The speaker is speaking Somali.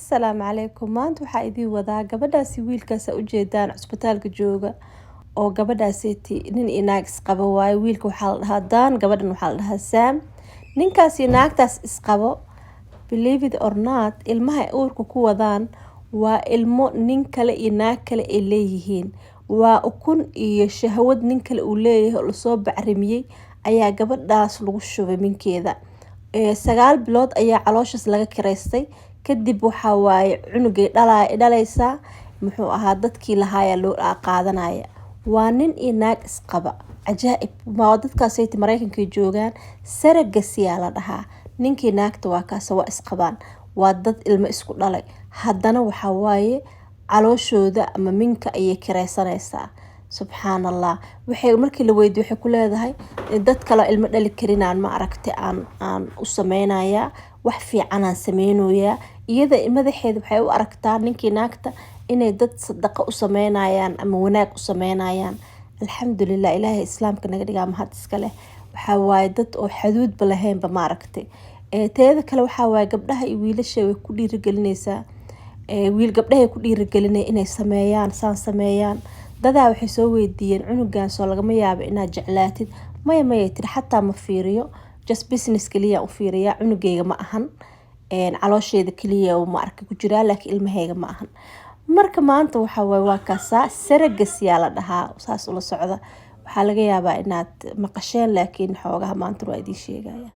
Assalaamu calaykum. Maanta waxaa idin wadaa gabadhaasi wiilkaas u jeedaan cusbitaalka jooga oo gabadhaasiti nin iyo naag isqabo waaye. Wiilka waxaa la dhahaa Dan, gabadhan waxaa la dhahaa Sam. Ninkaas iyo naagtaas isqabo, believe it or not, ilmaha ay uurka ku wadaan waa ilmo nin kale iyo naag kale ay leeyihiin. Waa ukun iyo shahwad nin kale uu leeyahay oo lasoo bacrimiyey ayaa gabadhaas lagu shubay minkeeda. 9 bilood ayaa calooshaas laga kireystay. Kadib waxaa waaye cunugay dhalaysaa muxuu ahaa dadkii lahaaya loo qaadanaya. Waa nin iyo naag isqaba. Cajaa'ib. Ma dadkaas ay Mareykanka joogaan saragasiyaa la dhahaa. Ninkii naagta waa kaas waa isqabaan. Waa dad ilmo isku dhalay. Haddana waxaa waaye calooshooda ama minka ayay kireysanaysaa. Subxaanallah. Waxay markii la weydiyo waxay ku leedahay dad kale ilmo dhali karinaan ma aragtay aan u sameynaya wax fiican aan sameynooya. Iyada madaxeeda waxay u aragtaa ninkii naagta inay dad sadaqa u sameynayaan ama wanaag u sameynayaan. Alxamdulillah, Ilaahay Islaamka naga dhigaa mahad iska leh. Waxaa waaye dad oo xuduud ba lahayn ba ma aragtay. Teeda kale waxaa waaye gabdhaha iyo wiilasha way ku dhiirigelinaysaa. Gabdhaha ku dhiirigelinay inay sameeyaan sameeyaan. Dadaa waxay soo weydiiyeen cunugan soo lagama yaabo inaad jeclaatid. Maya tiri xataa ma fiiriyo. Just business kaliya u fiiriya. Cunugayga ma ahan. Caloosheeda kaliya ma arki ku jiraa laakiin ilmahayga ma ahan. Marka maanta waxaa waaye waa kaasa saragasiyaa la dhahaa. Saas ula socda. Waxaa laga yaabaa inaad maqasheen laakiin xoogaha maanta waa idin sheegaya.